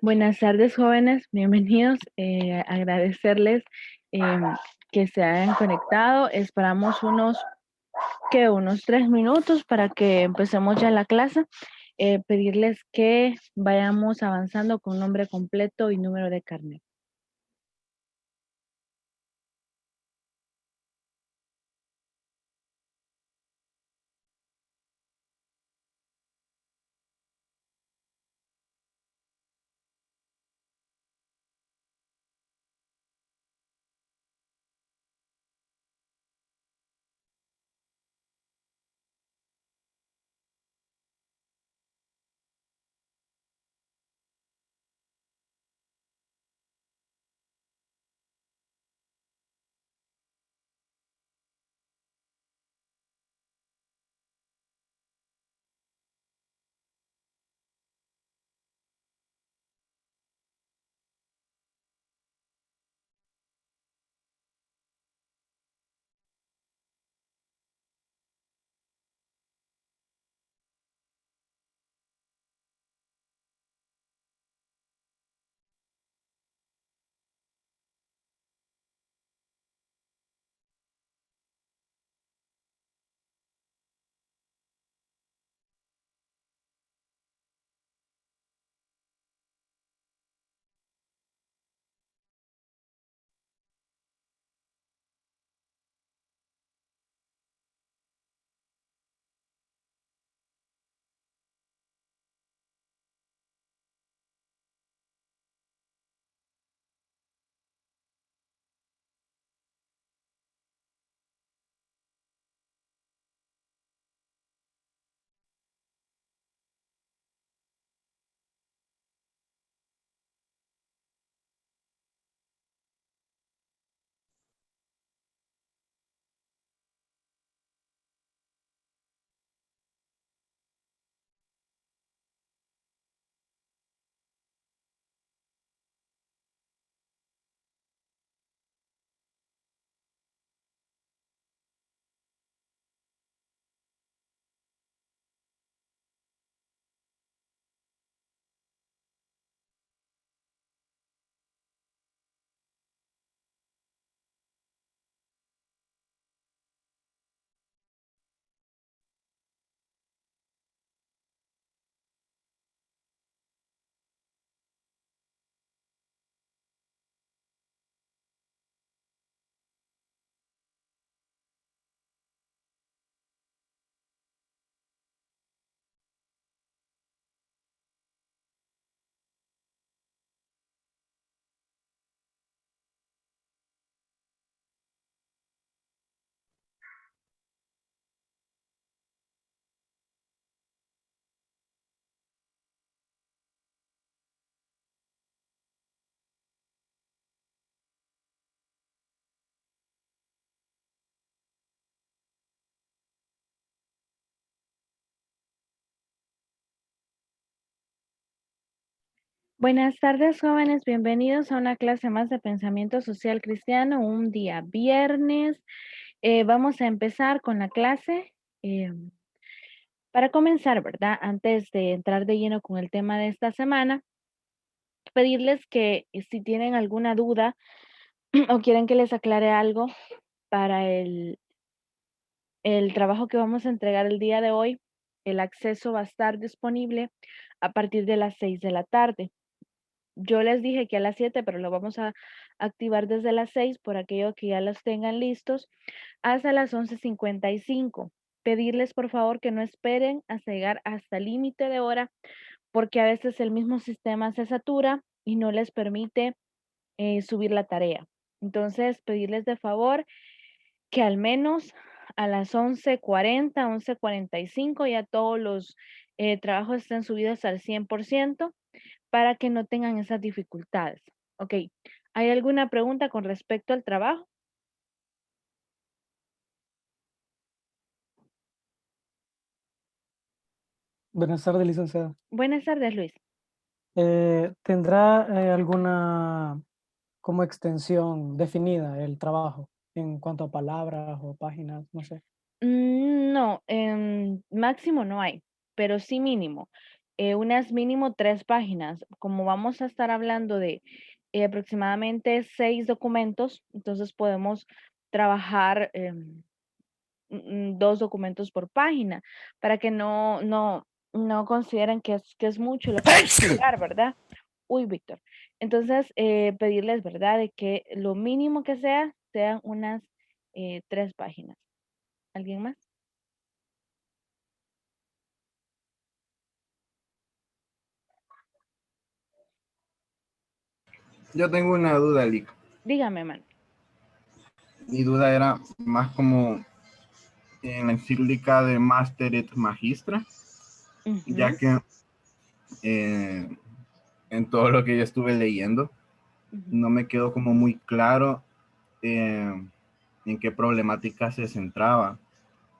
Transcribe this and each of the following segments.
Buenas tardes, jóvenes, bienvenidos. Agradecerles que se hayan conectado. Esperamos unos 3 minutos para que empecemos ya la clase. Pedirles que vayamos avanzando con nombre completo y número de carnet. Buenas tardes, jóvenes, bienvenidos a una clase más de Pensamiento Social Cristiano, un día viernes. Vamos a empezar con la clase. Eh, para comenzar, ¿verdad? Antes de entrar de lleno con el tema de esta semana, pedirles que si tienen alguna duda o quieren que les aclare algo para el trabajo que vamos a entregar el día de hoy, el acceso va a estar disponible a partir de las 6 de la tarde. Yo les dije que a las 7, pero lo vamos a activar desde las 6 por aquello que ya los tengan listos, hasta las 11:55. Pedirles por favor que no esperen hasta llegar hasta el límite de hora, porque a veces el mismo sistema se satura y no les permite subir la tarea. Entonces, pedirles de favor que al menos a las 11:40, 11:45 ya todos los trabajos estén subidos al 100% para que no tengan esas dificultades. Ok, ¿hay alguna pregunta con respecto al trabajo? Buenas tardes, licenciada. Buenas tardes, Luis. ¿Tendrá alguna como extensión definida el trabajo en cuanto a palabras o páginas? No sé. No, máximo no hay, pero sí mínimo. Unas mínimo 3 páginas. Como vamos a estar hablando de aproximadamente 6 documentos, entonces podemos trabajar 2 documentos por página para que no consideren que es mucho lo que van a entregar, ¿verdad? Uy, Víctor. Entonces, pedirles, ¿verdad? De que lo mínimo que sea, sean unas 3 páginas. ¿Alguien más? Yo tengo una duda, Lick. Dígame, man. Mi duda era más como en la encíclica de Mater et Magistra, ya Ujú, que eh, en todo lo que yo estuve leyendo, ujú. no me quedó como muy claro eh, en qué problemática se centraba,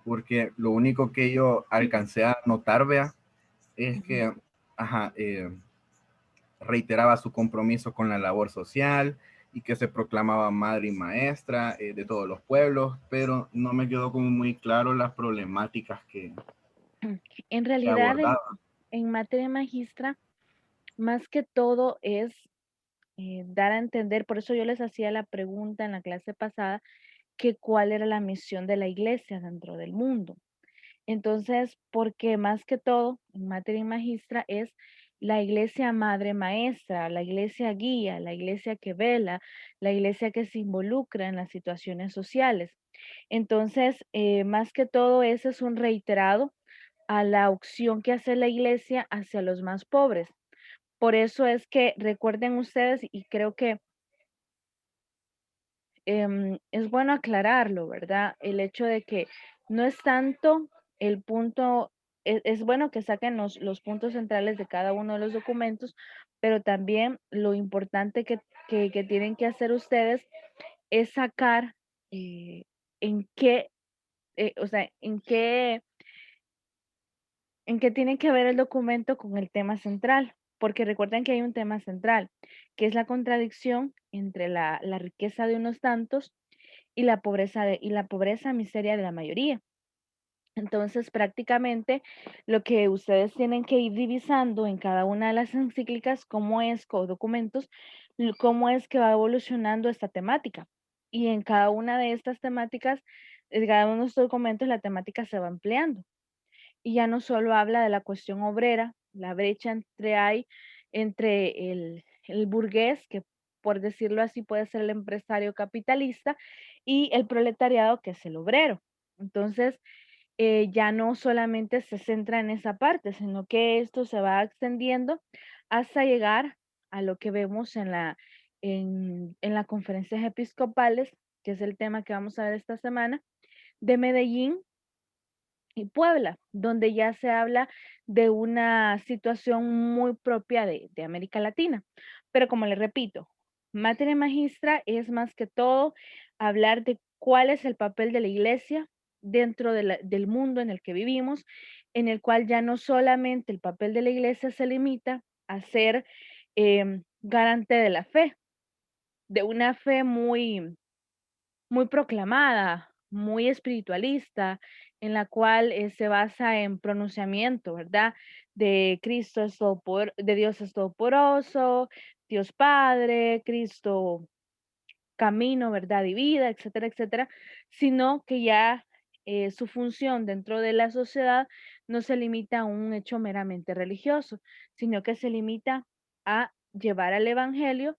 porque lo único que yo alcancé a notar, vea, es Ujú. que ajá, reiteraba su compromiso con la labor social y que se proclamaba madre y maestra de todos los pueblos, pero no me quedó como muy claro las problemáticas En que realidad, abordaba. en materia magistra, más que todo es dar a entender, por eso yo les hacía la pregunta en la clase pasada, que cuál era la misión de la iglesia dentro del mundo. Entonces, porque más que todo, en materia magistra es la iglesia madre maestra, la iglesia guía, la iglesia que vela, la iglesia que se involucra en las situaciones sociales. Entonces, más que todo, ese es un reiterado a la opción que hace la iglesia hacia los más pobres. Por eso es que recuerden ustedes, y creo que es bueno aclararlo, ¿verdad? El hecho de que no es tanto el punto, es bueno que saquen los puntos centrales de cada uno de los documentos, pero también lo importante que tienen que hacer ustedes es sacar eh, en qué, o sea, en qué tiene que ver el documento con el tema central, porque recuerden que hay un tema central, que es la contradicción entre la riqueza de unos tantos y la pobreza miseria de la mayoría. Entonces, prácticamente lo que ustedes tienen que ir divisando en cada una de las encíclicas, cómo es, o documentos, cómo es que va evolucionando esta temática. Y en cada una de estas temáticas, en cada uno de estos documentos, la temática se va ampliando. Y ya no solo habla de la cuestión obrera, la brecha entre el burgués, que por decirlo así puede ser el empresario capitalista, y el proletariado, que es el obrero. Entonces, ya no solamente se centra en esa parte, sino que esto se va extendiendo hasta llegar a lo que vemos en las conferencias episcopales, que es el tema que vamos a ver esta semana, de Medellín y Puebla, donde ya se habla de una situación muy propia de América Latina. Pero como les repito, materia magistra es más que todo hablar de cuál es el papel de la iglesia dentro del mundo en el que vivimos, en el cual ya no solamente el papel de la iglesia se limita a ser garante de la fe, de una fe muy proclamada, muy espiritualista, en la cual se basa en pronunciamiento, ¿verdad? De Cristo es de Dios es todopoderoso, Dios Padre, Cristo camino, verdad y vida, etcétera, etcétera, sino que ya su función dentro de la sociedad no se limita a un hecho meramente religioso, sino que se limita a llevar al evangelio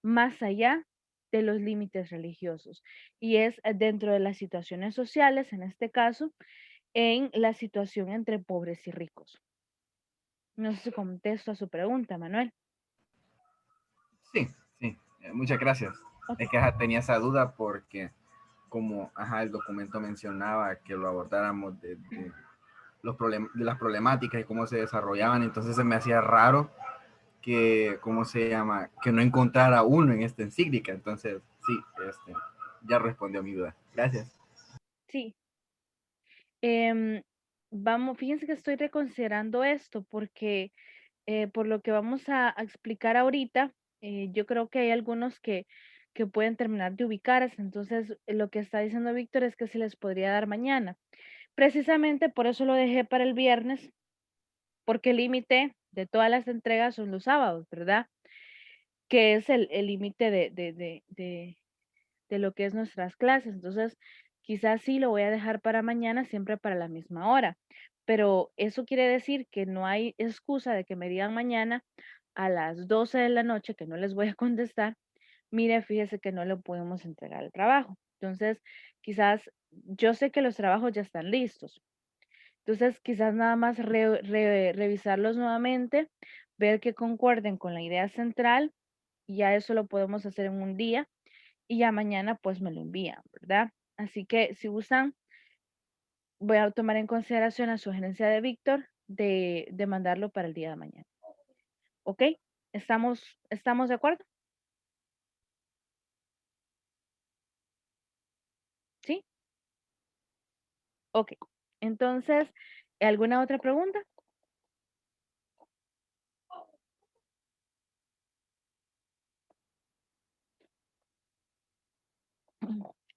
más allá de los límites religiosos. Y es dentro de las situaciones sociales, en este caso, en la situación entre pobres y ricos. No sé si contesto a su pregunta, Manuel. Sí, sí, muchas gracias. Ok. Es que tenía esa duda porque como el documento mencionaba que lo abordáramos de de las problemáticas y cómo se desarrollaban, entonces se me hacía raro que, ¿cómo se llama? Que no encontrara uno en esta encíclica. Entonces, sí, ya respondió mi duda. Gracias. Sí. Vamos, fíjense que estoy reconsiderando esto porque por lo que vamos a explicar ahorita, yo creo que hay algunos que pueden terminar de ubicarse. Entonces, lo que está diciendo Víctor es que se les podría dar mañana. Precisamente por eso lo dejé para el viernes, porque el límite de todas las entregas son los sábados, ¿verdad? Que es el límite de lo que es nuestras clases. Entonces, quizás sí lo voy a dejar para mañana, siempre para la misma hora. Pero eso quiere decir que no hay excusa de que me digan mañana a las 12 de la noche que no les voy a contestar. Mire, fíjese que no le podemos entregar el trabajo. Entonces, quizás yo sé que los trabajos ya están listos. Entonces, quizás nada más revisarlos nuevamente, ver que concuerden con la idea central y ya eso lo podemos hacer en un día y ya mañana pues me lo envían, ¿verdad? Así que si gustan, voy a tomar en consideración la sugerencia de Víctor de mandarlo para el día de mañana. ¿Ok? ¿Estamos de acuerdo? ¿Sí? Ok. Entonces, ¿alguna otra pregunta?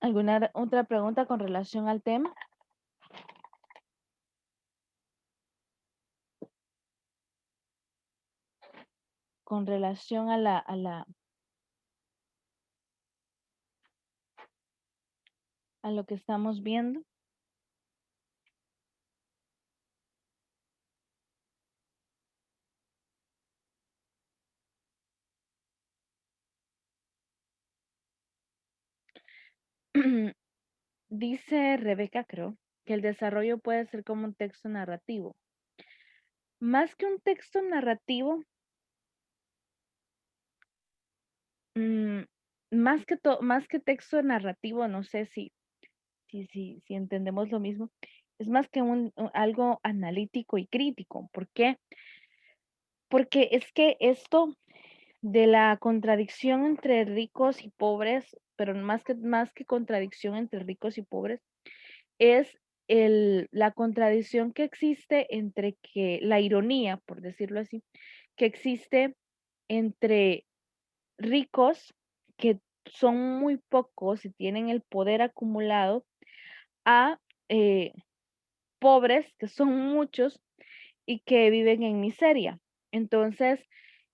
¿Alguna otra pregunta con relación al tema? Con relación a lo que estamos viendo. Dice Rebeca, creo, que el desarrollo puede ser como un texto narrativo. Más que un texto narrativo, mm, más que texto narrativo, no sé si entendemos lo mismo, es más que algo analítico y crítico. ¿Por qué? Porque es que esto de la contradicción entre ricos y pobres, pero más que contradicción entre ricos y pobres, es la contradicción que existe entre que la ironía, por decirlo así, que existe entre ricos que son muy pocos y tienen el poder acumulado a eh, pobres que son muchos y que viven en miseria. Entonces,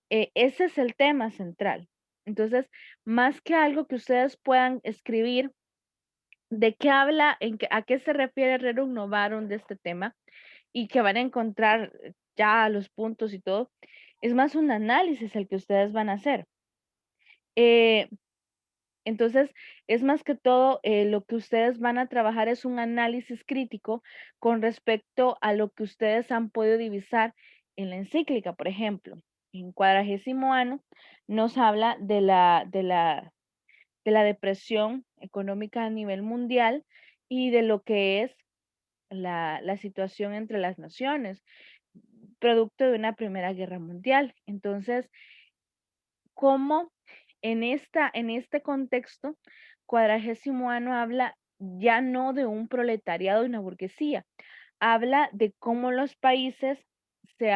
ese es el tema central. Entonces, más que algo que ustedes puedan escribir, ¿de qué habla, a qué se refiere Rerum Novarum de este tema? Y que van a encontrar ya los puntos y todo, es más un análisis el que ustedes van a hacer. Entonces, es más que todo lo que ustedes van a trabajar es un análisis crítico con respecto a lo que ustedes han podido divisar en la encíclica. Por ejemplo, en 40º año nos habla de la depresión económica a nivel mundial y de lo que es la situación entre las naciones, producto de una Primera Guerra Mundial. Entonces, ¿cómo en este contexto, 40º año habla ya no de un proletariado y una burguesía, habla de cómo los países se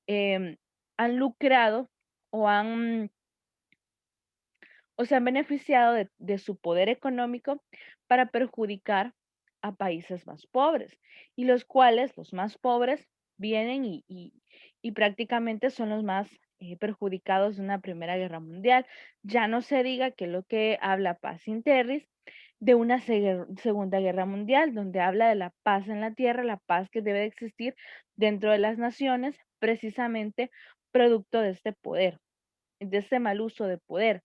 em, han lucrado o o se han beneficiado de su poder económico para perjudicar a países más pobres, y los cuales, los más pobres, vienen y prácticamente son los más perjudicados de una Primera Guerra Mundial. Ya no se diga que lo que habla Paz Interris de una Segunda Guerra Mundial, donde habla de la paz en la tierra, la paz que debe de existir dentro de las naciones, precisamente producto de este poder. de ese mal uso de poder.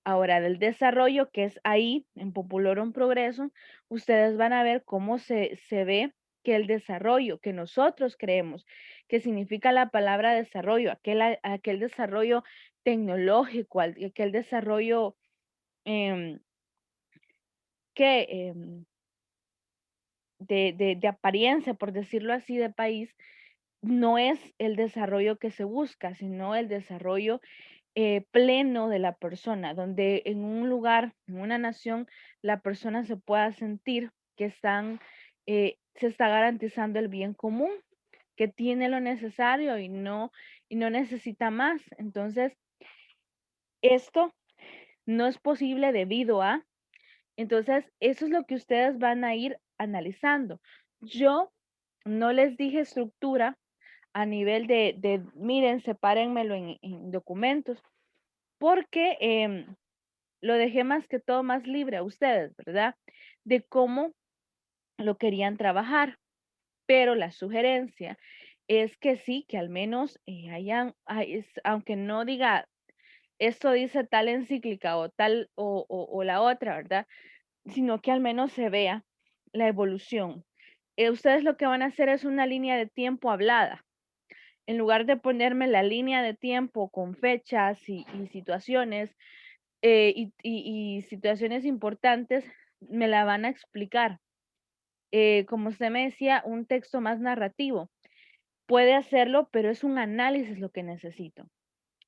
Ahora, del desarrollo, que es ahí, en Populorum Progreso, ustedes van a ver cómo se ve que el desarrollo que nosotros creemos que significa la palabra desarrollo, aquel desarrollo tecnológico, aquel desarrollo em, que de apariencia, por decirlo así, de país, no es el desarrollo que se busca, sino el desarrollo pleno de la persona, donde en un lugar, en una nación, la persona se pueda sentir que se está garantizando el bien común, que tiene lo necesario y no necesita más. Entonces, esto no es posible debido a, entonces, eso es lo que ustedes van a ir analizando. Yo no les dije estructura a nivel miren, sepárenmelo en documentos, porque lo dejé más que todo más libre a ustedes, ¿verdad? De cómo lo querían trabajar. Pero la sugerencia es que sí, que al menos aunque no diga, esto dice tal encíclica o tal o la otra, ¿verdad? Sino que al menos se vea la evolución. Ustedes lo que van a hacer es una línea de tiempo hablada. En lugar de ponerme la línea de tiempo con fechas y situaciones, y situaciones importantes, me la van a explicar. Como usted me decía, un texto más narrativo. Puede hacerlo, pero es un análisis lo que necesito.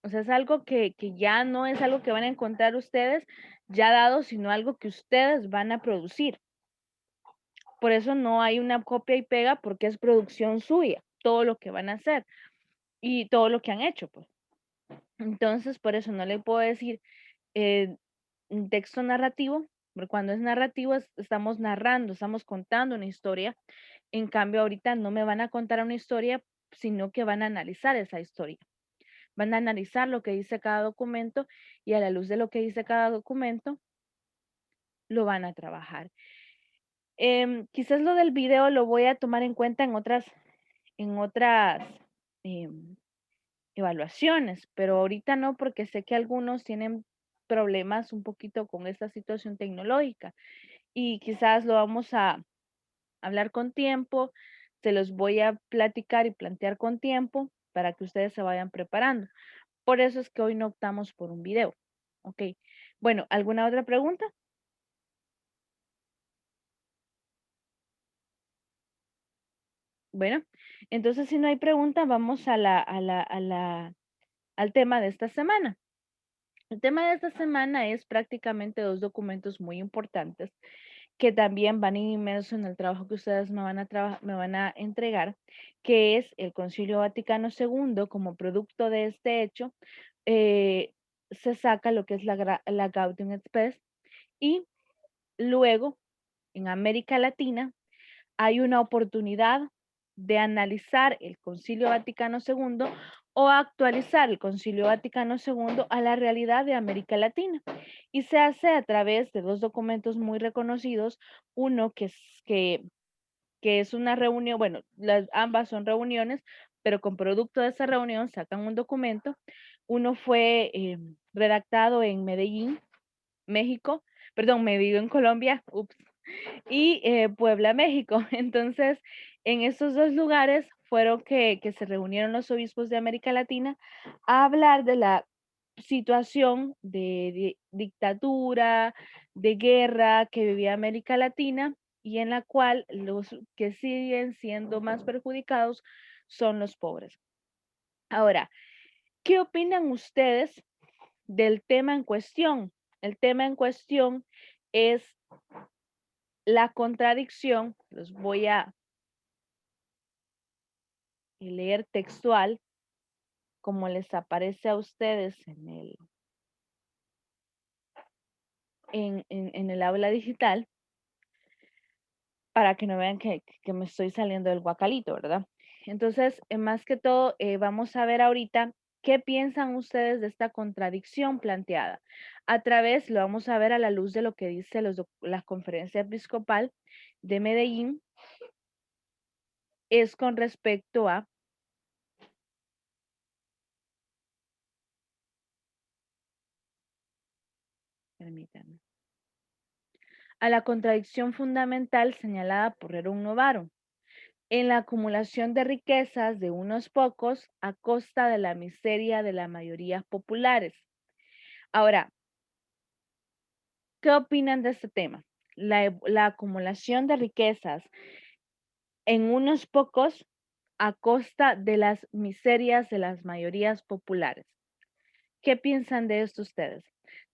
O sea, es algo que ya no es algo que van a encontrar ustedes ya dado, sino algo que ustedes van a producir. Por eso no hay una copia y pega, porque es producción suya, todo lo que van a hacer y todo lo que han hecho, pues. Entonces, por eso no le puedo decir un texto narrativo, porque cuando es narrativo estamos narrando, estamos contando una historia. En cambio, ahorita no me van a contar una historia, sino que van a analizar esa historia. Van a analizar lo que dice cada documento y a la luz de lo que dice cada documento, lo van a trabajar. Quizás lo del video lo voy a tomar en cuenta en otras em, evaluaciones, pero ahorita no, porque sé que algunos tienen problemas un poquito con esta situación tecnológica y quizás lo vamos a hablar con tiempo, se los voy a platicar y plantear con tiempo para que ustedes se vayan preparando. Por eso es que hoy no optamos por un video. Ok. Bueno, ¿alguna otra pregunta? Bueno, entonces si no hay pregunta, vamos al tema de esta semana. El tema de esta semana es prácticamente dos documentos muy importantes que también van inmersos en el trabajo que ustedes me van a entregar, que es el Concilio Vaticano II. Como producto de este hecho, se saca lo que es la Gaudium et Spes, y luego en América Latina hay una oportunidad de analizar el Concilio Vaticano II o actualizar el Concilio Vaticano II a la realidad de América Latina. Y se hace a través de dos documentos muy reconocidos, uno que es una reunión, bueno, ambas son reuniones, pero con producto de esa reunión sacan un documento. Uno fue redactado en Medellín, México, perdón, me vivo en Colombia, ups, y Puebla, México. Entonces, en esos dos lugares fueron que se reunieron los obispos de América Latina a hablar de la situación de dictadura, de guerra que vivía América Latina, y en la cual los que siguen siendo más perjudicados son los pobres. Ahora, ¿qué opinan ustedes del tema en cuestión? El tema en cuestión es la contradicción. Los voy a leer textual como les aparece a ustedes en el aula digital, para que no vean que me estoy saliendo del guacalito, ¿verdad? Entonces, más que todo, vamos a ver ahorita qué piensan ustedes de esta contradicción planteada. Lo vamos a ver a la luz de lo que dice la Conferencia Episcopal de Medellín, es con respecto a Permítanme. A la contradicción fundamental señalada por Rerum Novarum, en la acumulación de riquezas de unos pocos a costa de la miseria de las mayorías populares. Ahora, ¿qué opinan de este tema? La acumulación de riquezas en unos pocos a costa de las miserias de las mayorías populares. ¿Qué piensan de esto ustedes?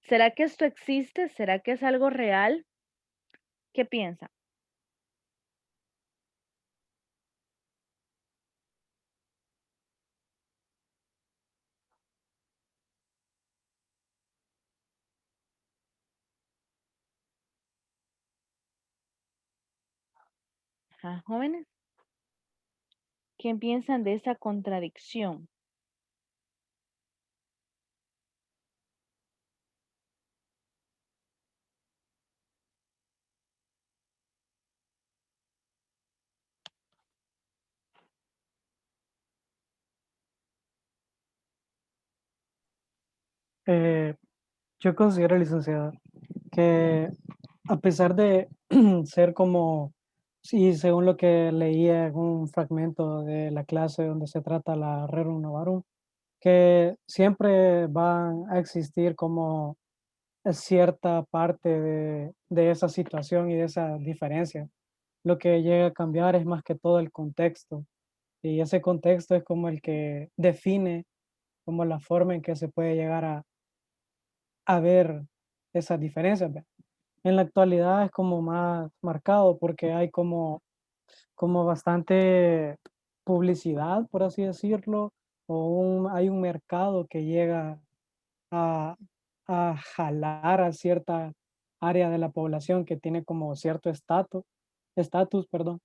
¿Será que esto existe? ¿Será que es algo real? ¿Qué piensan? Ajá, jóvenes, ¿qué piensan de esa contradicción? Yo considero, licenciada, que a pesar de ser como, sí, según lo que leía en un fragmento de la clase donde se trata la Rerum Novarum, que siempre van a existir como cierta parte de esa situación y de esa diferencia. Lo que llega a cambiar es más que todo el contexto, y ese contexto es como el que define como la forma en que se puede llegar a ver esas diferencias, ¿ve? En la actualidad es como más marcado porque hay como bastante publicidad, por así decirlo, hay un mercado que llega a, a jalar a cierta área de la población que tiene como cierto estatus, perdón,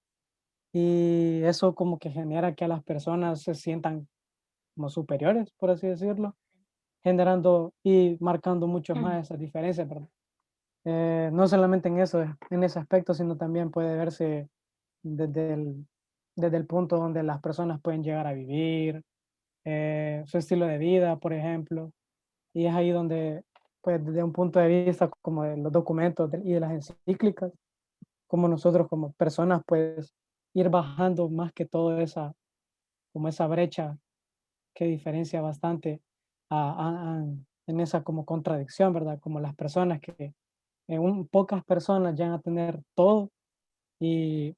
y eso como que genera que a las personas se sientan como superiores, por así decirlo, generando y marcando mucho más esas diferencias, ¿verdad? No solamente en eso, en ese aspecto, sino también puede verse desde desde el punto donde las personas pueden llegar a vivir, su estilo de vida, por ejemplo, y es ahí donde, pues, desde un punto de vista como de los documentos y de las encíclicas, como nosotros como personas, pues, ir bajando más que todo como esa brecha que diferencia bastante en esa como contradicción, ¿verdad? Como las personas que pocas personas llegan a tener todo y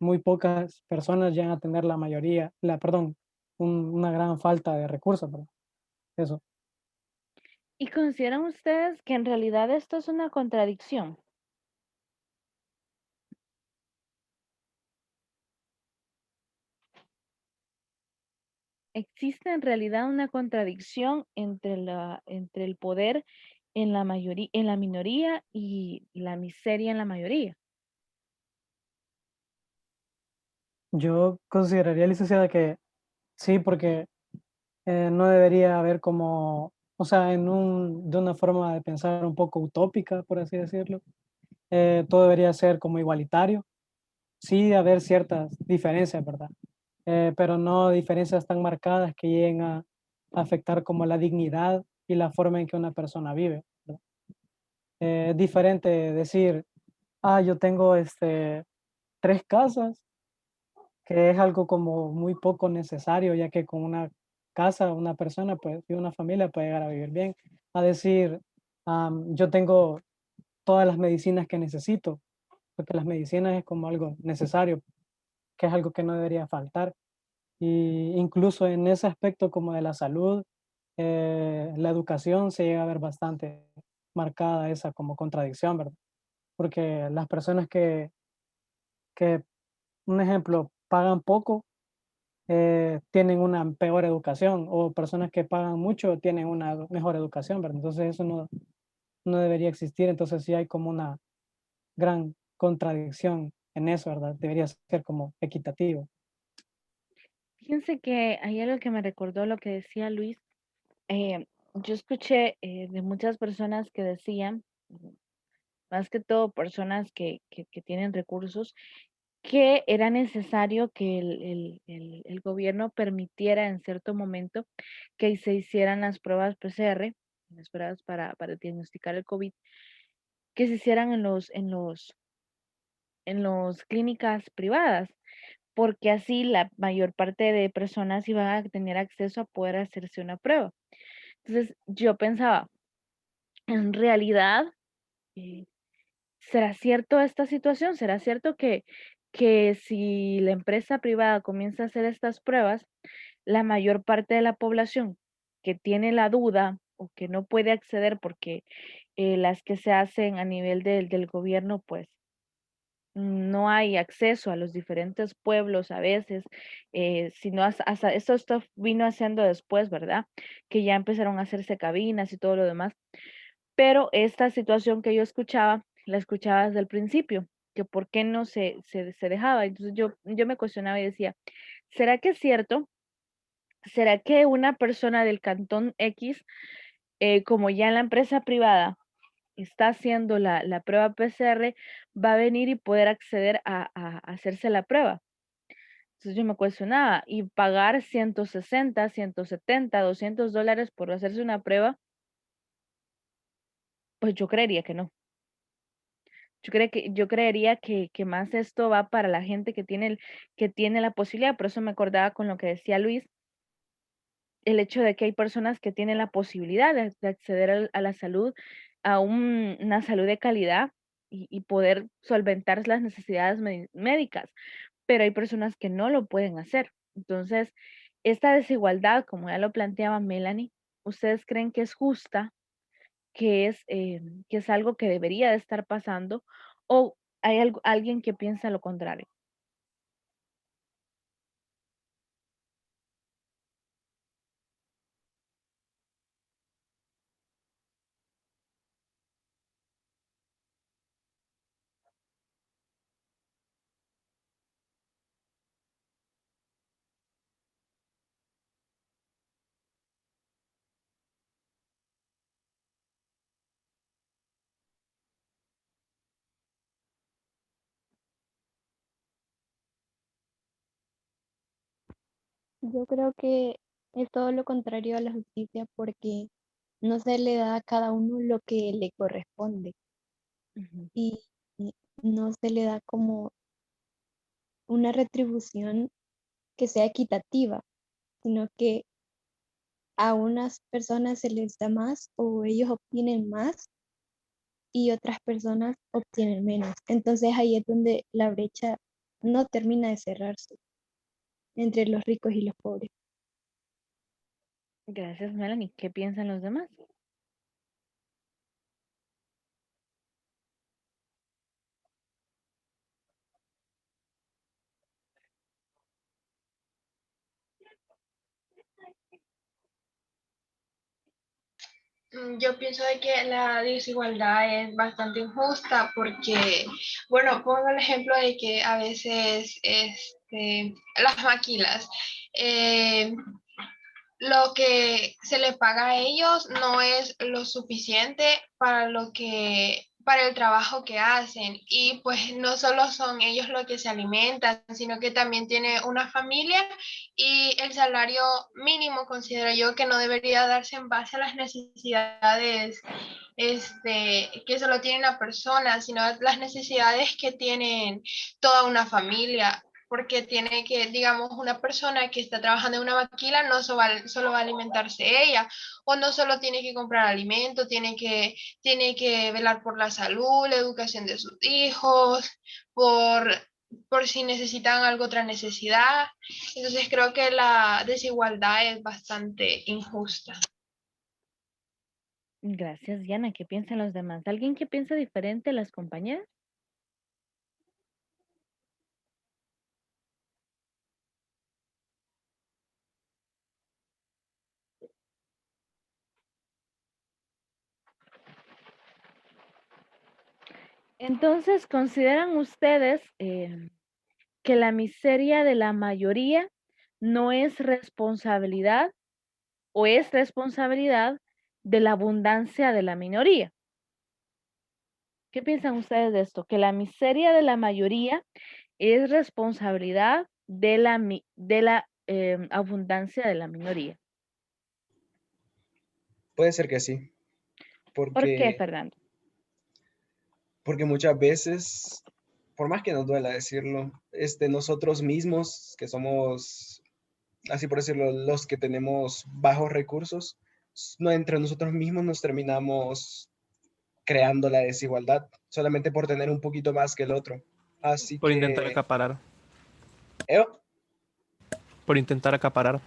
muy pocas personas llegan a tener la mayoría, perdón, una gran falta de recursos, ¿verdad? Eso. ¿Y consideran ustedes que en realidad esto es una contradicción? ¿Existe en realidad una contradicción entre el poder en la mayoría, en la minoría y la miseria en la mayoría? Yo consideraría, licenciada, que sí, porque no debería haber como, o sea, de una forma de pensar un poco utópica, por así decirlo, todo debería ser como igualitario. Sí, haber ciertas diferencias, ¿verdad? Pero no diferencias tan marcadas que lleguen a afectar como la dignidad y la forma en que una persona vive, ¿verdad? Es diferente decir, yo tengo 3 casas, que es algo como muy poco necesario, ya que con una casa, una persona pues, y una familia puede llegar a vivir bien, a decir, yo tengo todas las medicinas que necesito, porque las medicinas es como algo necesario, que es algo que no debería faltar. Y incluso en ese aspecto como de la salud, la educación se llega a ver bastante marcada esa como contradicción, ¿verdad? Porque las personas que, un ejemplo, pagan poco, tienen una peor educación, o personas que pagan mucho tienen una mejor educación, ¿verdad? Entonces eso no debería existir, entonces sí hay como una gran contradicción en eso, ¿verdad? Debería ser como equitativo. Fíjense que hay algo que me recordó lo que decía Luis. Yo escuché de muchas personas que decían, más que todo personas que tienen recursos, que era necesario que el gobierno permitiera en cierto momento que se hicieran las pruebas PCR las pruebas para diagnosticar el COVID, que se hicieran en los clínicas privadas, porque así la mayor parte de personas iban a tener acceso a poder hacerse una prueba. Entonces yo pensaba, en realidad, eh, ¿será cierto esta situación? ¿Será cierto que si la empresa privada comienza a hacer estas pruebas, la mayor parte de la población que tiene la duda o que no puede acceder porque las que se hacen a nivel del gobierno, pues no hay acceso a los diferentes pueblos a veces, sino hasta esto vino haciendo después, ¿verdad? Que ya empezaron a hacerse cabinas y todo lo demás. Pero esta situación que yo escuchaba, la escuchaba desde el principio, que por qué no se dejaba. Entonces yo me cuestionaba y decía, ¿será que es cierto? ¿Será que una persona del cantón X, como ya en la empresa privada está haciendo la prueba PCR, va a venir y poder acceder a hacerse la prueba? Entonces yo me cuestionaba, y pagar 160, 170, $200 por hacerse una prueba, pues yo creería que no. Yo creería que más esto va para la gente que tiene la posibilidad. Por eso me acordaba con lo que decía Luis, el hecho de que hay personas que tienen la posibilidad de acceder a la salud, a una salud de calidad y poder solventar las necesidades médicas, pero hay personas que no lo pueden hacer. Entonces, esta desigualdad, como ya lo planteaba Melanie, ¿ustedes creen que es justa, que es algo que debería de estar pasando, o hay alguien que piensa lo contrario? Yo creo que es todo lo contrario a la justicia porque no se le da a cada uno lo que le corresponde Ujú. y no se le da como una retribución que sea equitativa, sino que a unas personas se les da más o ellos obtienen más y otras personas obtienen menos. Entonces ahí es donde la brecha no termina de cerrarse entre los ricos y los pobres. Gracias, Melanie. ¿Qué piensan los demás? Yo pienso de que la desigualdad es bastante injusta porque, bueno, pongo el ejemplo de que a veces las maquilas, eh, lo que se les paga a ellos no es lo suficiente para para el trabajo que hacen. Y pues no solo son ellos los que se alimentan, sino que también tiene una familia y el salario mínimo considero yo que no debería darse en base a las necesidades que solo tiene una persona, sino las necesidades que tienen toda una familia, porque tiene que, digamos, una persona que está trabajando en una maquila no solo va a alimentarse ella, o no solo tiene que comprar alimento, tiene que velar por la salud, la educación de sus hijos, por, por si necesitan algo, otra necesidad. Entonces creo que la desigualdad es bastante injusta. Gracias, Diana. ¿Qué piensan los demás? ¿Alguien que piensa diferente a las compañeras? Entonces, ¿consideran ustedes que la miseria de la mayoría no es responsabilidad o es responsabilidad de la abundancia de la minoría? ¿Qué piensan ustedes de esto? Que la miseria de la mayoría es responsabilidad de la abundancia de la minoría. Puede ser que sí, ¿Por qué, porque, Fernando? porque muchas veces, por más que nos duela decirlo, nosotros mismos, que somos, así por decirlo, los que tenemos bajos recursos, no, entre nosotros mismos nos terminamos creando la desigualdad solamente por tener un poquito más que el otro. Así Por intentar que, acaparar. eh, Por intentar acaparar.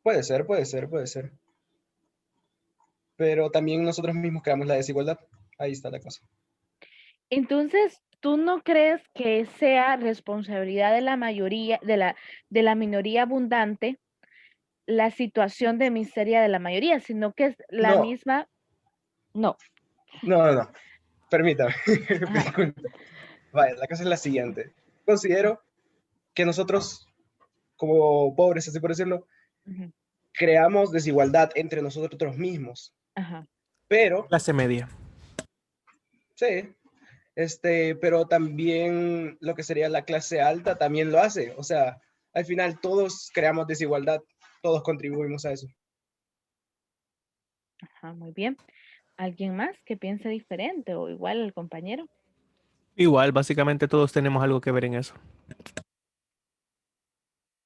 puede ser, puede ser, puede ser. Pero también nosotros mismos creamos la desigualdad. Ahí está la cosa. Entonces, ¿tú no crees que sea responsabilidad de la mayoría, de la minoría abundante, la situación de miseria de la mayoría, sino que es la No, misma? No. no. Permítame. Ajá. Disculpe. Vaya, la cosa es la siguiente. Considero que nosotros, como pobres, así por decirlo, Ujú. creamos desigualdad entre nosotros mismos. Ajá. Pero, Clase media. sí, pero también lo que sería la clase alta también lo hace. O sea, al final todos creamos desigualdad, todos contribuimos a eso. Ajá, muy bien. ¿Alguien más que piense diferente o igual al compañero? Igual, básicamente todos tenemos algo que ver en eso.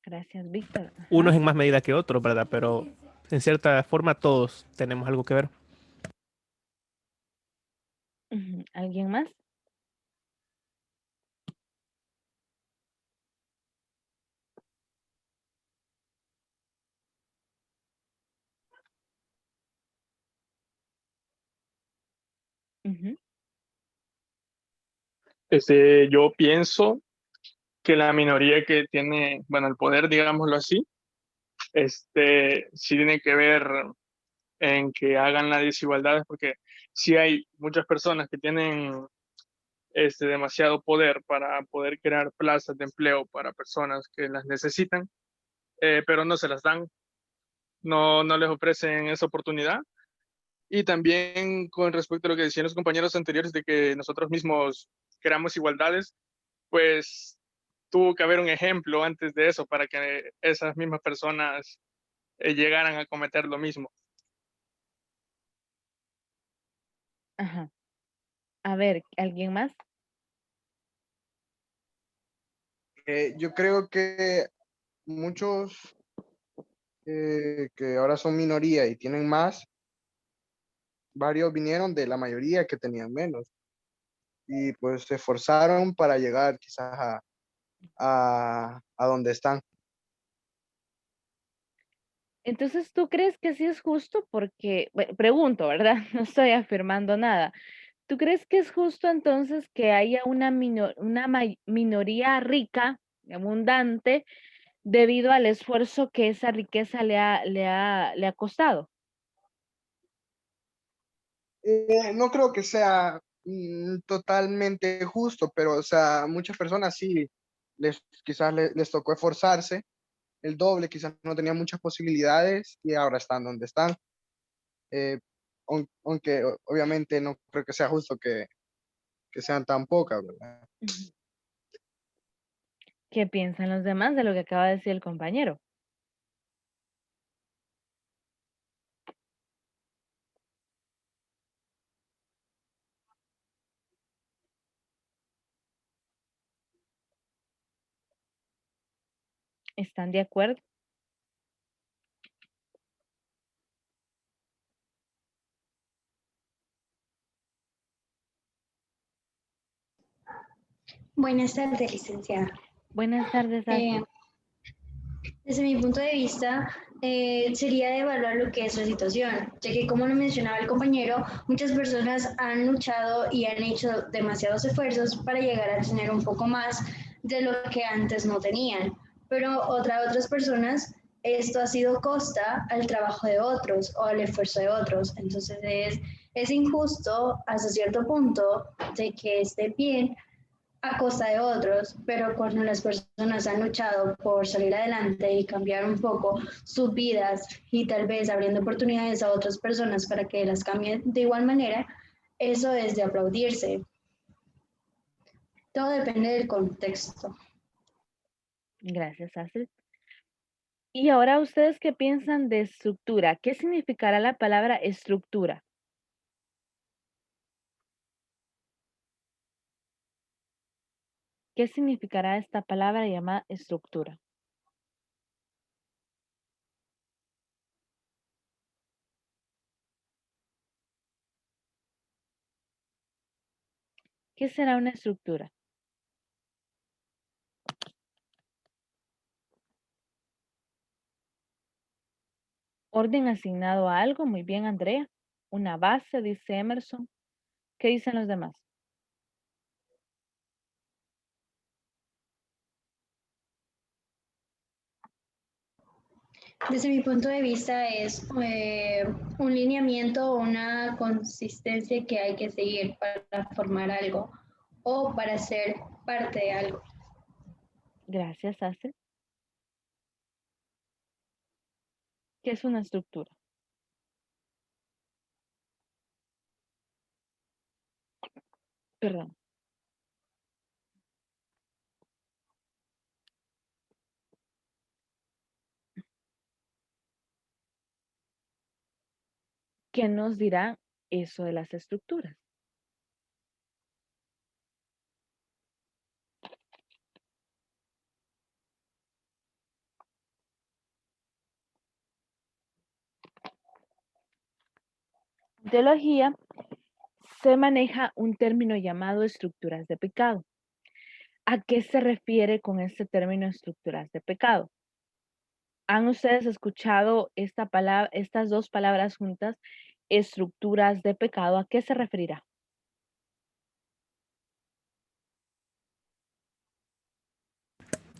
Gracias, Víctor. Ajá. Unos en más medida que otros, ¿verdad? Pero en cierta forma todos tenemos algo que ver. Ujú. ¿Alguien más? Ujú. Yo pienso que la minoría que tiene, bueno, el poder, digámoslo así, sí tiene que ver en que hagan las desigualdades, porque sí hay muchas personas que tienen demasiado poder para poder crear plazas de empleo para personas que las necesitan, pero no se las dan, no les ofrecen esa oportunidad. Y también con respecto a lo que decían los compañeros anteriores de que nosotros mismos creamos igualdades, pues tuvo que haber un ejemplo antes de eso para que esas mismas personas llegaran a cometer lo mismo. Ajá. A ver, ¿alguien más? Yo creo que muchos que ahora son minoría y tienen más, varios vinieron de la mayoría que tenían menos y pues se esforzaron para llegar quizás a donde están. Entonces, ¿tú crees que sí es justo? Porque, bueno, pregunto, ¿verdad? No estoy afirmando nada. ¿Tú crees que es justo entonces que haya una minoría rica, abundante, debido al esfuerzo que esa riqueza le ha costado? No creo que sea totalmente justo, pero o sea, muchas personas sí quizás les tocó esforzarse el doble, quizás no tenían muchas posibilidades y ahora están donde están. Eh, Aunque obviamente no creo que sea justo que sean tan pocas, ¿verdad? Ujú. ¿Qué piensan los demás de lo que acaba de decir el compañero? ¿Están de acuerdo? Buenas tardes, licenciada. Buenas tardes, Eh, Astrid. Desde mi punto de vista, sería de evaluar lo que es la situación, ya que como lo mencionaba el compañero, muchas personas han luchado y han hecho demasiados esfuerzos para llegar a tener un poco más de lo que antes no tenían, pero otras personas, esto ha sido costa al trabajo de otros o al esfuerzo de otros, entonces es injusto hasta cierto punto de que esté bien a costa de otros, pero cuando las personas han luchado por salir adelante y cambiar un poco sus vidas y tal vez abriendo oportunidades a otras personas para que las cambien de igual manera, eso es de aplaudirse. Todo depende del contexto. Gracias, Astrid. Y ahora, ¿ustedes qué piensan de estructura? ¿Qué significará la palabra estructura? ¿Qué significará esta palabra llamada estructura? ¿Qué será una estructura? Orden asignado a algo. Muy bien, Andrea. Una base, dice Emerson. ¿Qué dicen los demás? Desde mi punto de vista es un lineamiento o una consistencia que hay que seguir para formar algo o para ser parte de algo. Gracias, Astrid. ¿Qué es una estructura? Perdón. ¿Qué nos dirá eso de las estructuras? En teología se maneja un término llamado estructuras de pecado. ¿A qué se refiere con este término estructuras de pecado? ¿Han ustedes escuchado esta palabra, estas dos palabras juntas, estructuras de pecado? ¿A qué se referirá?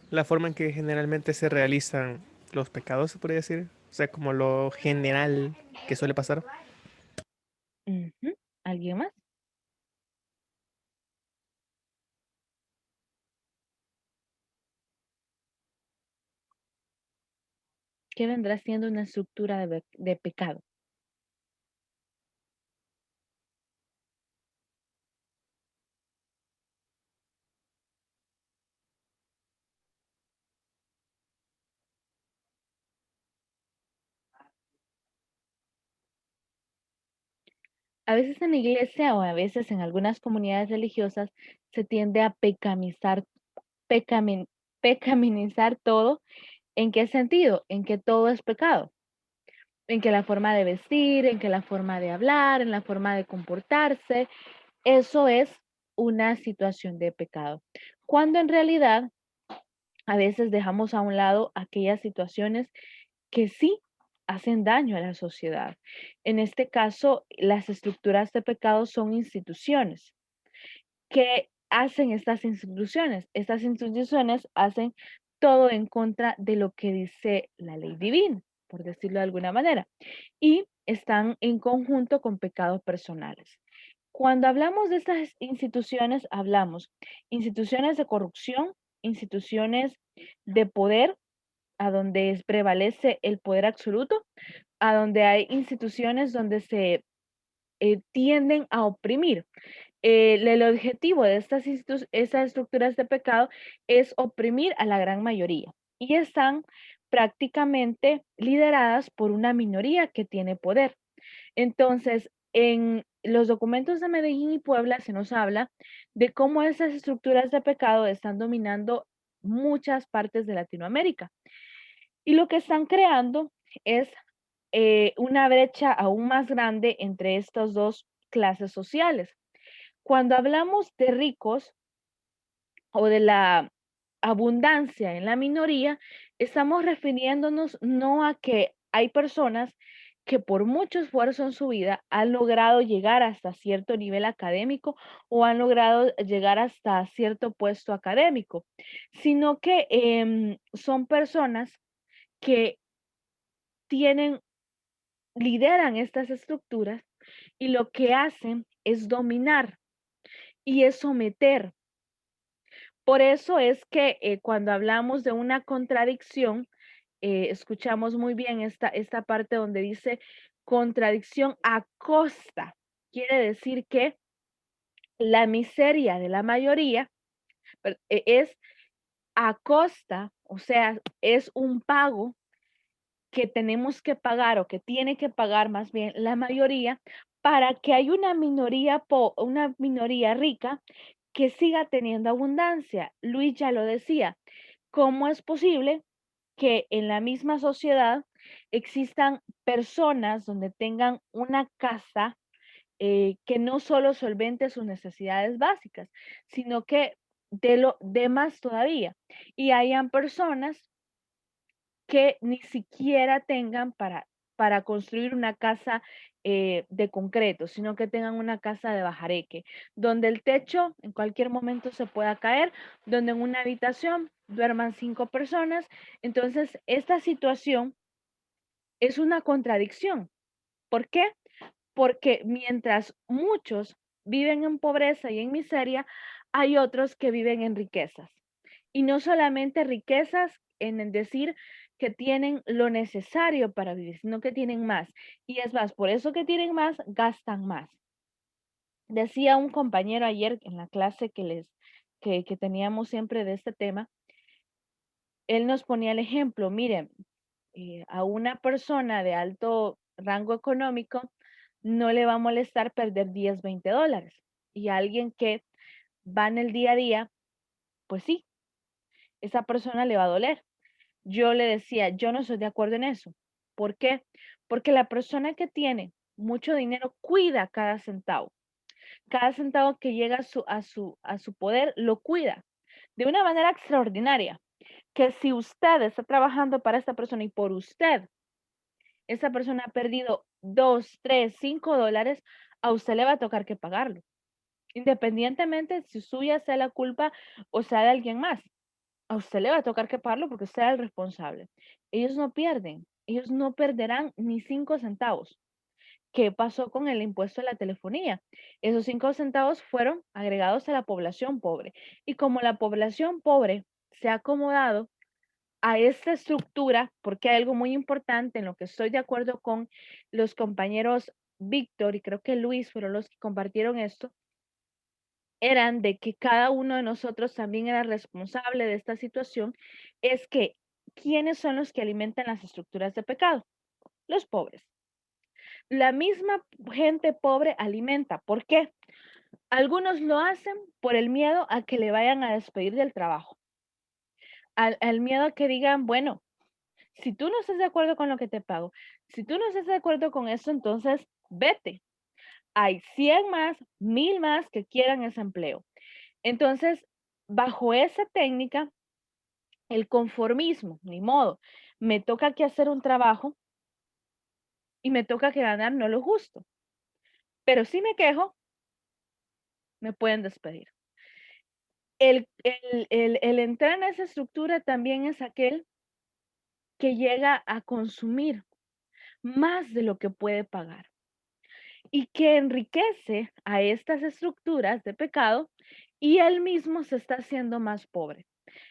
La forma en que generalmente se realizan los pecados, se podría decir. O sea, como lo general que suele pasar. Ujú. ¿Alguien más? ¿Qué vendrá siendo una estructura de pecado? A veces en la iglesia o a veces en algunas comunidades religiosas se tiende a pecamin- pecaminizar todo. ¿En qué sentido? En que todo es pecado. En que la forma de vestir, en que la forma de hablar, en la forma de comportarse, eso es una situación de pecado. Cuando en realidad a veces dejamos a un lado aquellas situaciones que sí hacen daño a la sociedad. En este caso, las estructuras de pecado son instituciones. ¿Qué hacen estas instituciones? Estas instituciones hacen todo en contra de lo que dice la ley divina, por decirlo de alguna manera, y están en conjunto con pecados personales. Cuando hablamos de estas instituciones, hablamos instituciones de corrupción, instituciones de poder, a donde prevalece el poder absoluto, a donde hay instituciones donde se tienden a oprimir. El objetivo de estas estructuras de pecado es oprimir a la gran mayoría y están prácticamente lideradas por una minoría que tiene poder. Entonces, en los documentos de Medellín y Puebla se nos habla de cómo esas estructuras de pecado están dominando muchas partes de Latinoamérica. Y lo que están creando es una brecha aún más grande entre estas dos clases sociales. Cuando hablamos de ricos o de la abundancia en la minoría, estamos refiriéndonos no a que hay personas que por mucho esfuerzo en su vida han logrado llegar hasta cierto nivel académico o han logrado llegar hasta cierto puesto académico, sino que son personas que tienen, lideran estas estructuras y lo que hacen es dominar y es someter. Por eso es que cuando hablamos de una contradicción, escuchamos muy bien esta parte donde dice contradicción a costa. Quiere decir que la miseria de la mayoría es a costa, o sea, es un pago que tenemos que pagar o que tiene que pagar más bien la mayoría para que haya una minoría rica que siga teniendo abundancia. Luis ya lo decía, ¿cómo es posible que en la misma sociedad existan personas donde tengan una casa que no solo solvente sus necesidades básicas, sino que de más todavía? Y hayan personas que ni siquiera tengan para construir una casa de concreto, sino que tengan una casa de bajareque, donde el techo en cualquier momento se pueda caer, donde en una habitación duerman 5 personas. Entonces, esta situación es una contradicción. ¿Por qué? Porque mientras muchos viven en pobreza y en miseria, hay otros que viven en riquezas. Y no solamente riquezas en el decir que tienen lo necesario para vivir, sino que tienen más. Y es más, por eso que tienen más, gastan más. Decía un compañero ayer en la clase que teníamos siempre de este tema, él nos ponía el ejemplo, miren, a una persona de alto rango económico no le va a molestar perder 10, 20 dólares. Y a alguien que va en el día a día, pues sí, esa persona le va a doler. Yo le decía, yo no estoy de acuerdo en eso. ¿Por qué? Porque la persona que tiene mucho dinero cuida cada centavo. Cada centavo que llega a su poder lo cuida de una manera extraordinaria. Que si usted está trabajando para esta persona y por usted, esa persona ha perdido 2, 3, 5 dólares, a usted le va a tocar que pagarlo. Independientemente si suya sea la culpa o sea de alguien más. A usted le va a tocar que pagarlo porque usted es el responsable. Ellos no pierden, ellos no perderán ni 5 centavos. ¿Qué pasó con el impuesto de la telefonía? Esos 5 centavos fueron agregados a la población pobre. Y como la población pobre se ha acomodado a esta estructura, porque hay algo muy importante en lo que estoy de acuerdo con los compañeros Víctor y creo que Luis fueron los que compartieron esto, eran de que cada uno de nosotros también era responsable de esta situación, es que ¿quiénes son los que alimentan las estructuras de pecado? Los pobres. La misma gente pobre alimenta. ¿Por qué? Algunos lo hacen por el miedo a que le vayan a despedir del trabajo. Al miedo a que digan, bueno, si tú no estás de acuerdo con lo que te pago, si tú no estás de acuerdo con eso, entonces vete. Hay 100 más, 1000 más que quieran ese empleo. Entonces, bajo esa técnica, el conformismo, ni modo, me toca que hacer un trabajo y me toca que ganar no lo justo. Pero si me quejo, me pueden despedir. El entrar en esa estructura también es aquel que llega a consumir más de lo que puede pagar y que enriquece a estas estructuras de pecado y él mismo se está haciendo más pobre.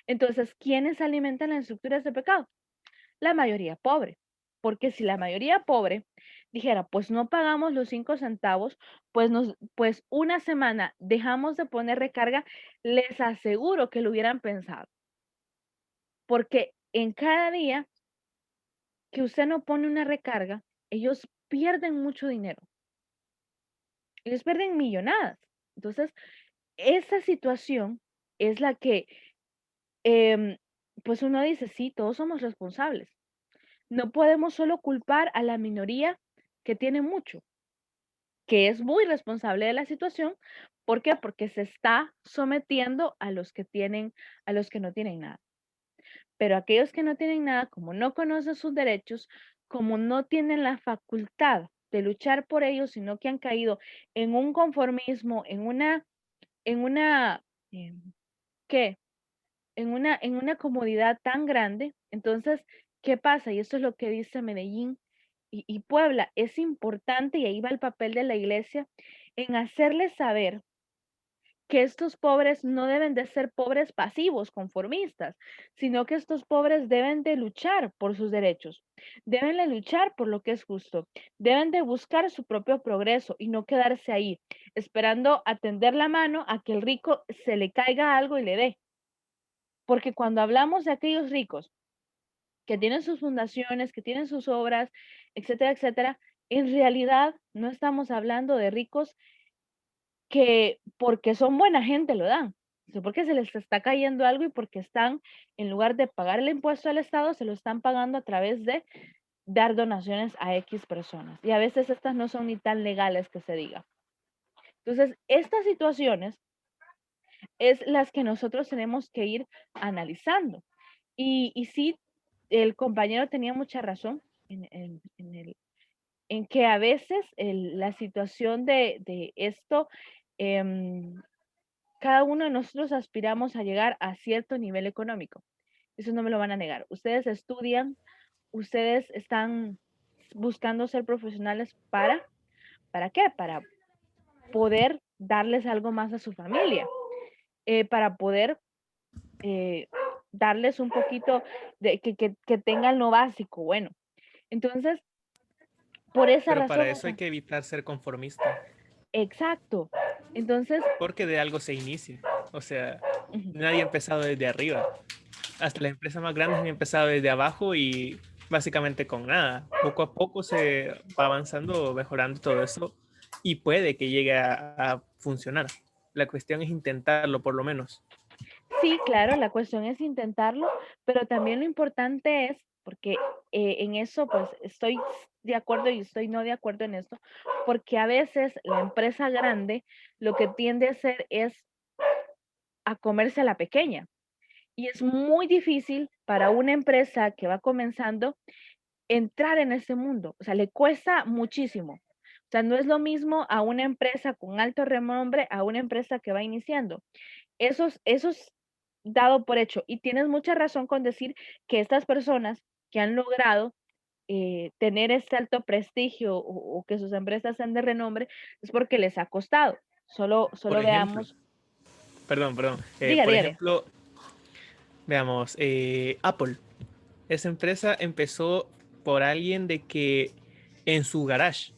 Entonces, ¿quiénes alimentan las estructuras de pecado? La mayoría pobre. Porque si la mayoría pobre dijera, pues no pagamos los 5 centavos, pues una semana dejamos de poner recarga, les aseguro que lo hubieran pensado. Porque en cada día que usted no pone una recarga, ellos pierden mucho dinero. Ellos pierden millonadas. Entonces, esa situación es la que, pues uno dice, sí, todos somos responsables. No podemos solo culpar a la minoría que tiene mucho, que es muy responsable de la situación. ¿Por qué? Porque se está sometiendo a los que no tienen nada. Pero aquellos que no tienen nada, como no conocen sus derechos, como no tienen la facultad de luchar por ellos, sino que han caído en un conformismo, en una, ¿qué? En una comodidad tan grande. Entonces, ¿qué pasa? Y esto es lo que dice Medellín y Puebla. Es importante, y ahí va el papel de la iglesia, en hacerles saber que estos pobres no deben de ser pobres pasivos, conformistas, sino que estos pobres deben de luchar por sus derechos, deben de luchar por lo que es justo, deben de buscar su propio progreso y no quedarse ahí, esperando a tender la mano a que el rico se le caiga algo y le dé. Porque cuando hablamos de aquellos ricos que tienen sus fundaciones, que tienen sus obras, etcétera, etcétera, en realidad no estamos hablando de ricos que porque son buena gente lo dan, porque se les está cayendo algo y porque están, en lugar de pagar el impuesto al Estado, se lo están pagando a través de dar donaciones a X personas. Y a veces estas no son ni tan legales que se diga. Entonces, estas situaciones es las que nosotros tenemos que ir analizando. Y sí, el compañero tenía mucha razón en que a veces la situación de esto, cada uno de nosotros aspiramos a llegar a cierto nivel económico. Eso no me lo van a negar. Ustedes estudian, ustedes están buscando ser profesionales ¿para qué? Para poder darles algo más a su familia, para poder darles un poquito de que tengan lo básico. Bueno, entonces, por esa Pero razón, para eso hay que evitar ser conformista, exacto. Entonces, porque de algo se inicia. O sea, ujú, nadie ha empezado desde arriba. Hasta las empresas más grandes han empezado desde abajo y básicamente con nada. Poco a poco se va avanzando, mejorando todo eso y puede que llegue a funcionar. La cuestión es intentarlo por lo menos. sí, claro, la cuestión es intentarlo, pero también lo importante es, porque en eso pues estoy de acuerdo y estoy no de acuerdo en esto, porque a veces la empresa grande lo que tiende a hacer es a comerse a la pequeña. Y es muy difícil para una empresa que va comenzando entrar en ese mundo. O sea, le cuesta muchísimo. O sea, no es lo mismo a una empresa con alto renombre a una empresa que va iniciando. Esos dado por hecho. Y tienes mucha razón con decir que estas personas que han logrado tener este alto prestigio o que sus empresas sean de renombre es porque les ha costado. Solo Por ejemplo, veamos. perdón. Diga, Por dígale. ejemplo, veamos, Apple. Esa empresa empezó por alguien de que en su garage,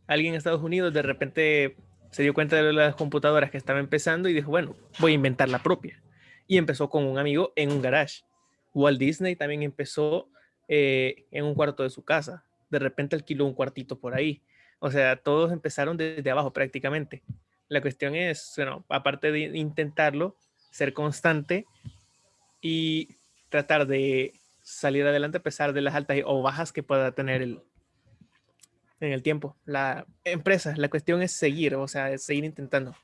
alguien en Estados Unidos de repente se dio cuenta de las computadoras que estaba empezando y dijo, bueno, voy a inventar la propia. Y empezó con un amigo en un garage. Walt Disney también empezó en un cuarto de su casa. De repente alquiló un cuartito por ahí. O sea, todos empezaron desde abajo prácticamente. La cuestión es, bueno, aparte de intentarlo, ser constante y tratar de salir adelante a pesar de las altas o bajas que pueda tener en el tiempo. La empresa, la cuestión es seguir, o sea, es seguir intentando.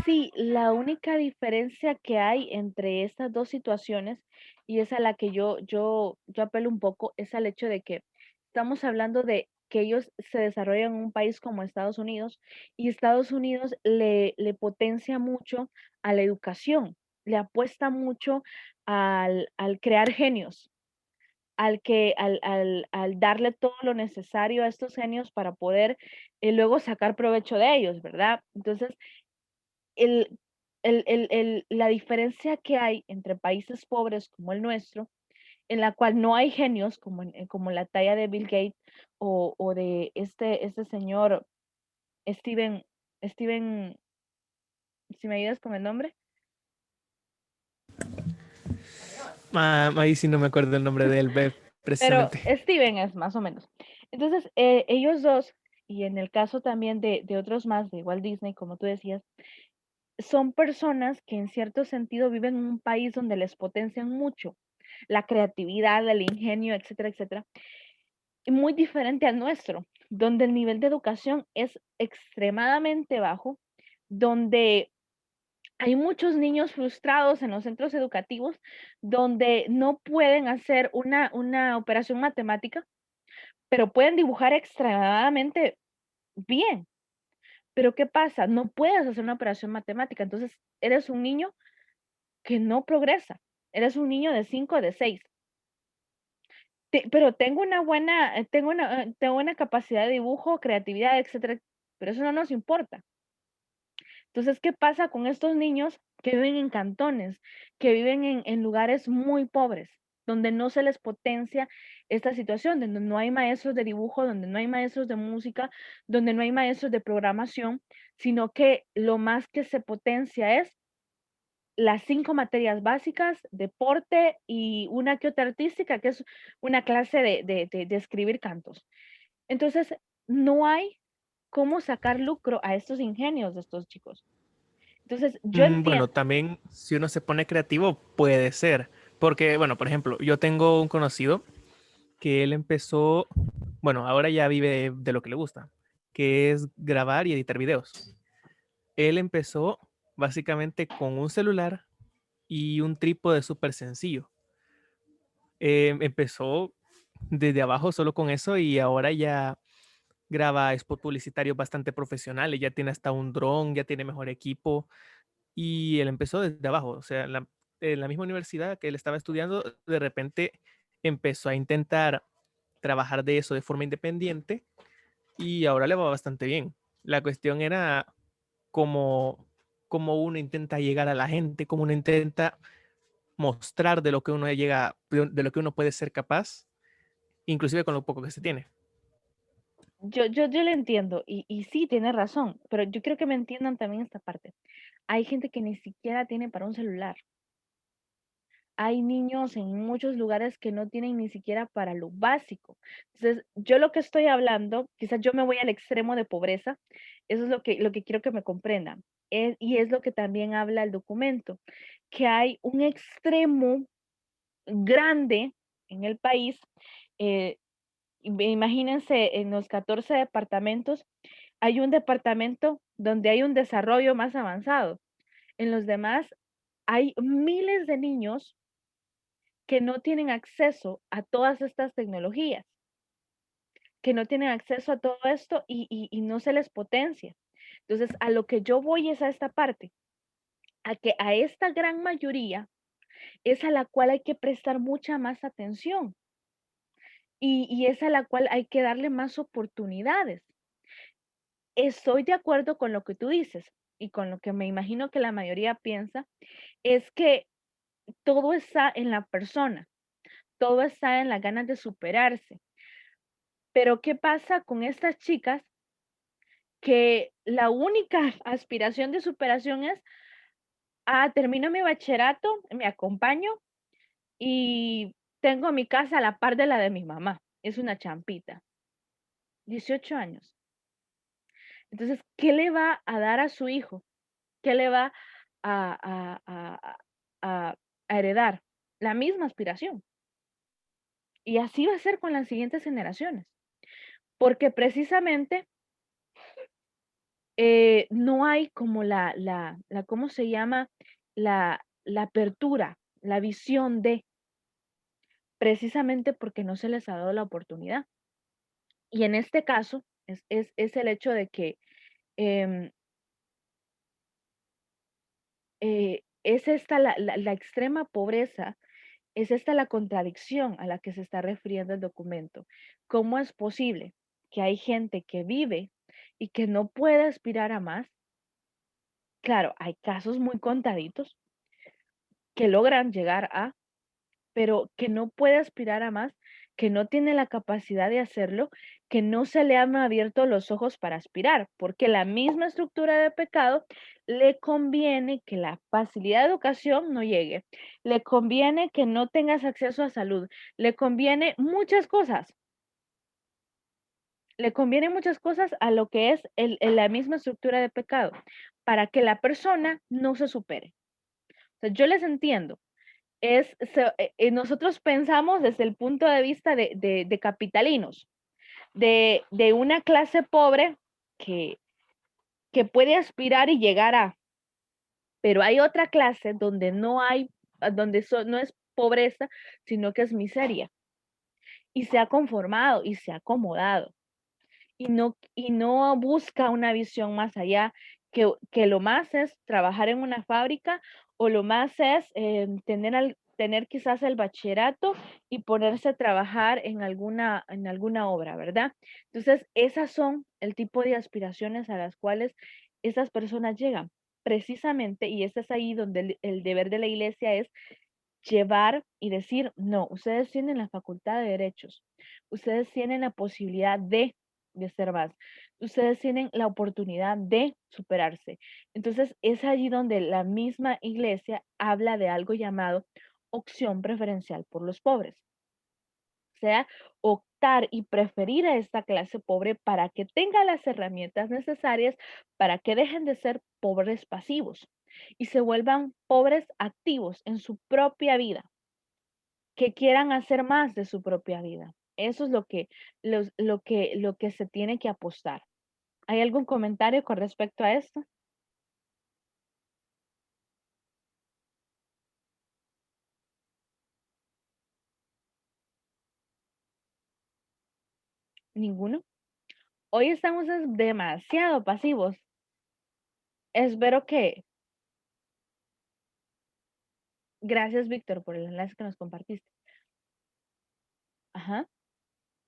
Sí, la única diferencia que hay entre estas dos situaciones, y es a la que yo apelo un poco, es al hecho de que estamos hablando de que ellos se desarrollan en un país como Estados Unidos, y Estados Unidos le potencia mucho a la educación, le apuesta mucho al crear genios, al darle todo lo necesario a estos genios para poder luego sacar provecho de ellos, ¿verdad? Entonces, el, la diferencia que hay entre países pobres como el nuestro, en la cual no hay genios como, como la talla de Bill Gates o de este señor Steven, si me ayudas con el nombre. Ahí sí no me acuerdo el nombre de él, Pero precisamente. Steven es más o menos. Entonces, ellos dos, y en el caso también de otros más, de Walt Disney, como tú decías, son personas que en cierto sentido viven en un país donde les potencian mucho la creatividad, el ingenio, etcétera, etcétera, y muy diferente al nuestro, donde el nivel de educación es extremadamente bajo, donde hay muchos niños frustrados en los centros educativos, donde no pueden hacer una operación matemática, pero pueden dibujar extremadamente bien. Pero ¿qué pasa? No puedes hacer una operación matemática, entonces eres un niño que no progresa. Eres un niño de 5 de 6. Pero tengo una capacidad de dibujo, creatividad, etcétera, pero eso no nos importa. Entonces, ¿qué pasa con estos niños que viven en cantones, que viven en lugares muy pobres, donde no se les potencia esta situación, donde no hay maestros de dibujo, donde no hay maestros de música, donde no hay maestros de programación, sino que lo más que se potencia es las 5 materias básicas, deporte y una que otra artística, que es una clase de escribir cantos. Entonces, no hay cómo sacar lucro a estos ingenios de estos chicos. Entonces, yo entiendo. Bueno, también si uno se pone creativo, puede ser. Porque, bueno, por ejemplo, yo tengo un conocido que él empezó, bueno, ahora ya vive de lo que le gusta, que es grabar y editar videos. Él empezó básicamente con un celular y un trípode súper sencillo. Empezó desde abajo solo con eso y ahora ya graba spot publicitarios bastante profesionales, ya tiene hasta un dron, ya tiene mejor equipo y él empezó desde abajo, o sea, en la misma universidad que él estaba estudiando, de repente empezó a intentar trabajar de eso de forma independiente y ahora le va bastante bien. La cuestión era cómo uno intenta llegar a la gente, cómo uno intenta mostrar de lo que uno llega, de lo que uno puede ser capaz, inclusive con lo poco que se tiene. Yo le entiendo y sí, tiene razón, pero yo creo que me entiendan también esta parte. Hay gente que ni siquiera tiene para un celular. Hay niños en muchos lugares que no tienen ni siquiera para lo básico. Entonces, yo lo que estoy hablando, quizás yo me voy al extremo de pobreza, eso es lo que quiero que me comprendan. Y es lo que también habla el documento, que hay un extremo grande en el país. Imagínense, en los 14 departamentos, hay un departamento donde hay un desarrollo más avanzado. En los demás, hay miles de niños que no tienen acceso a todas estas tecnologías, que no tienen acceso a todo esto y no se les potencia. Entonces, a lo que yo voy es a esta parte, a que a esta gran mayoría es a la cual hay que prestar mucha más atención y es a la cual hay que darle más oportunidades. Estoy de acuerdo con lo que tú dices y con lo que me imagino que la mayoría piensa, es que todo está en la persona, todo está en las ganas de superarse. Pero ¿qué pasa con estas chicas que la única aspiración de superación es, termino mi bachillerato, me acompaño y tengo mi casa a la par de la de mi mamá? Es una champita, 18 años. Entonces, ¿qué le va a dar a su hijo? ¿Qué le va a, a heredar? La misma aspiración. Y así va a ser con las siguientes generaciones. Porque precisamente no hay como ¿cómo se llama? La apertura, la visión de, precisamente porque no se les ha dado la oportunidad. Y en este caso es el hecho de que em, es esta la extrema pobreza, es esta la contradicción a la que se está refiriendo el documento. ¿Cómo es posible que hay gente que vive y que no puede aspirar a más? Claro, hay casos muy contaditos que logran llegar a, pero que no puede aspirar a más, que no tiene la capacidad de hacerlo, que no se le han abierto los ojos para aspirar, porque la misma estructura de pecado le conviene que la facilidad de educación no llegue, le conviene que no tengas acceso a salud, le conviene muchas cosas. Le conviene muchas cosas a lo que es la misma estructura de pecado, para que la persona no se supere. O sea, yo les entiendo, nosotros pensamos desde el punto de vista de capitalinos, de una clase pobre que puede aspirar y llegar a, pero hay otra clase donde no hay, donde no es pobreza, sino que es miseria, y se ha conformado y se ha acomodado, y no busca una visión más allá, que lo más es trabajar en una fábrica o lo más es tener quizás el bachillerato y ponerse a trabajar en alguna obra, ¿verdad? Entonces, esas son el tipo de aspiraciones a las cuales esas personas llegan, precisamente, y este es ahí donde el deber de la iglesia es llevar y decir, no, ustedes tienen la facultad de derechos, ustedes tienen la posibilidad de ser más, ustedes tienen la oportunidad de superarse. Entonces, es allí donde la misma iglesia habla de algo llamado opción preferencial por los pobres. sea optar y preferir a esta clase pobre para que tenga las herramientas necesarias para que dejen de ser pobres pasivos y se vuelvan pobres activos en su propia vida, que quieran hacer más de su propia vida. Eso es lo que se tiene que apostar. ¿Hay algún comentario con respecto a esto? ¿Ninguno? Hoy estamos demasiado pasivos. Espero que... Gracias, Víctor, por el enlace que nos compartiste. Ajá.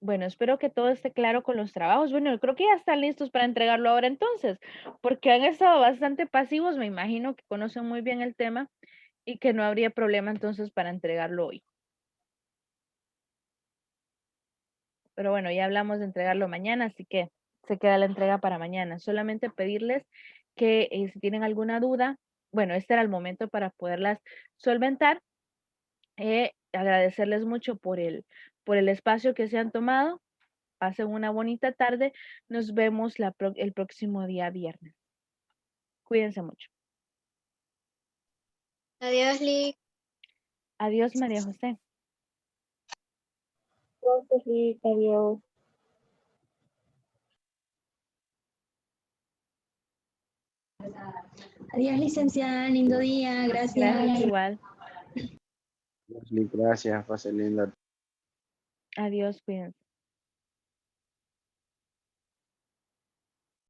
Bueno, espero que todo esté claro con los trabajos. Bueno, yo creo que ya están listos para entregarlo ahora entonces, porque han estado bastante pasivos. Me imagino que conocen muy bien el tema y que no habría problema entonces para entregarlo hoy. Pero bueno, ya hablamos de entregarlo mañana, así que se queda la entrega para mañana. Solamente pedirles que si tienen alguna duda, bueno, este era el momento para poderlas solventar. Agradecerles mucho por el espacio que se han tomado. Pasen una bonita tarde. Nos vemos el próximo día viernes. Cuídense mucho. Adiós, Lick. Adiós, María José. Adiós. Adiós, licenciada. Lindo día. Gracias. Gracias igual. Gracias, pase linda. Adiós, cuídense.